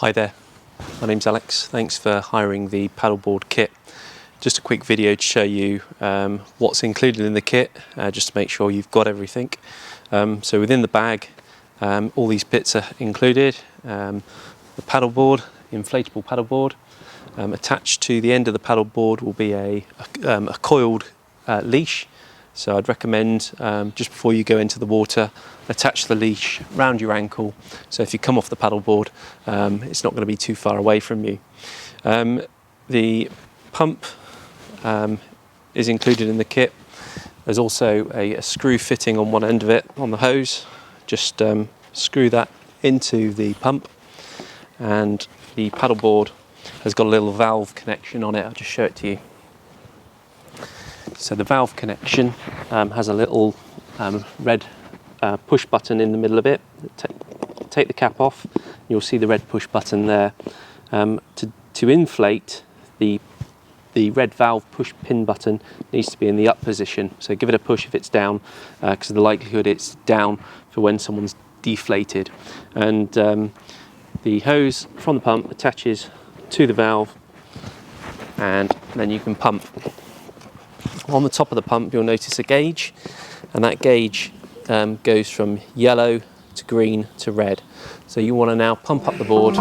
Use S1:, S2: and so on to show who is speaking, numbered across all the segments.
S1: Hi there, my name's Alex. Thanks for hiring the paddleboard kit. Just a quick video to show you what's included in the kit, just to make sure you've got everything. So within the bag, all these bits are included. The paddleboard, inflatable paddleboard. Attached to the end of the paddleboard will be a coiled leash. So I'd recommend just before you go into the water, attach the leash round your ankle. So if you come off the paddleboard, it's not going to be too far away from you. The pump is included in the kit. There's also a screw fitting on one end of it on the hose. Just screw that into the pump, and the paddleboard has got a little valve connection on it. I'll just show it to you. So the valve connection has a little red push button in the middle of it. Take the cap off, you'll see the red push button there. To inflate, the red valve push pin button needs to be in the up position. So give it a push if it's down, because of the likelihood it's down for when someone's deflated. And the hose from the pump attaches to the valve, and then you can pump. On the top of the pump you'll notice a gauge, and that gauge goes from yellow to green to red. So you want to now pump up the board.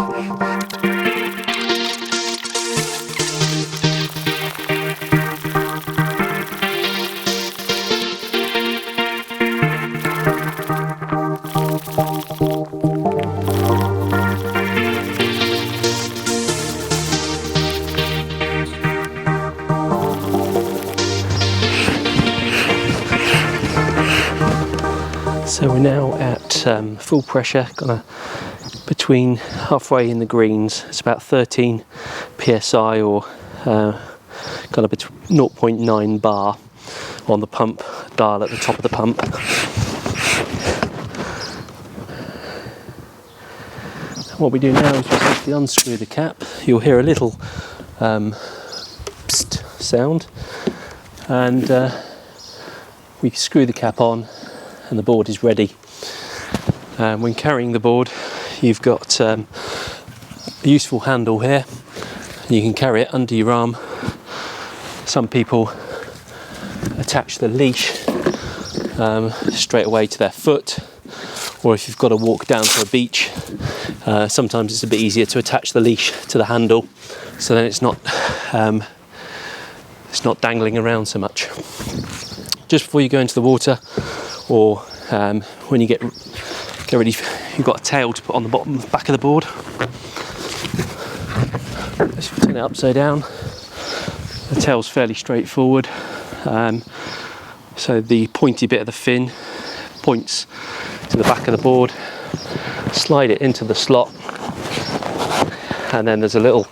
S1: So we're now at full pressure, between halfway in the greens. It's about 13 psi, or kind of 0.9 bar on the pump dial at the top of the pump. What we do now is we simply unscrew the cap. You'll hear a little psst sound, and we screw the cap on, and the board is ready. When carrying the board, you've got a useful handle here. You can carry it under your arm. Some people attach the leash straight away to their foot, or if you've got to walk down to a beach, sometimes it's a bit easier to attach the leash to the handle, so then it's not dangling around so much. Just before you go into the water, or when you get ready, you've got a tail to put on the back of the board. Let's turn it upside down. The tail's fairly straightforward. So the pointy bit of the fin points to the back of the board. Slide it into the slot, and then there's a little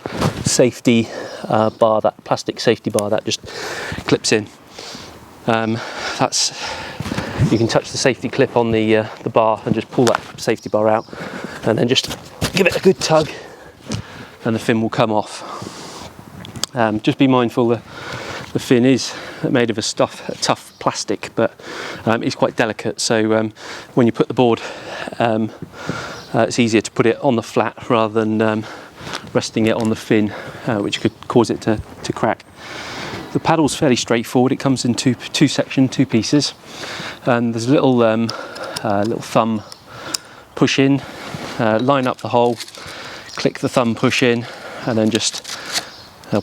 S1: safety bar, that plastic safety bar that just clips in. You can touch the safety clip on the bar and just pull that safety bar out, and then just give it a good tug, and the fin will come off. Just be mindful that the fin is made of a tough plastic, but it's quite delicate. So when you put the board, it's easier to put it on the flat rather than resting it on the fin, which could cause it to crack. The paddle's fairly straightforward. It comes in two pieces, and there's a little thumb push in. Line up the hole, click the thumb push in, and then just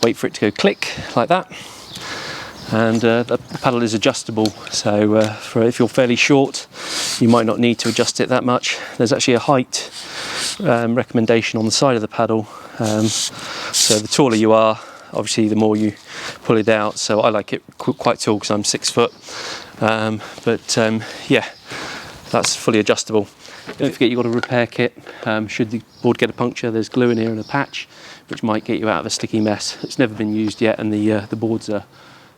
S1: wait for it to go click like that. And the paddle is adjustable, so if you're fairly short, you might not need to adjust it that much. There's actually a height recommendation on the side of the paddle, so the taller you are, obviously the more you pull it out. So I like it quite tall because I'm 6 foot, yeah, that's fully adjustable. Don't forget you've got a repair kit. Should the board get a puncture, there's glue in here and a patch, which might get you out of a sticky mess. It's never been used yet, and the boards are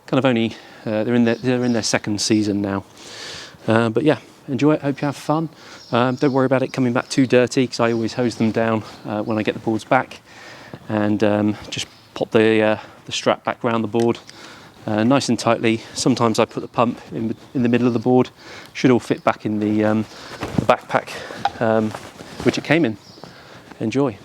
S1: kind of only they're in their second season now. But yeah, enjoy it. Hope you have fun. Don't worry about it coming back too dirty, because I always hose them down when I get the boards back, and just pop the strap back around the board nice and tightly. Sometimes I put the pump in the middle of the board. Should all fit back in the backpack which it came in. Enjoy.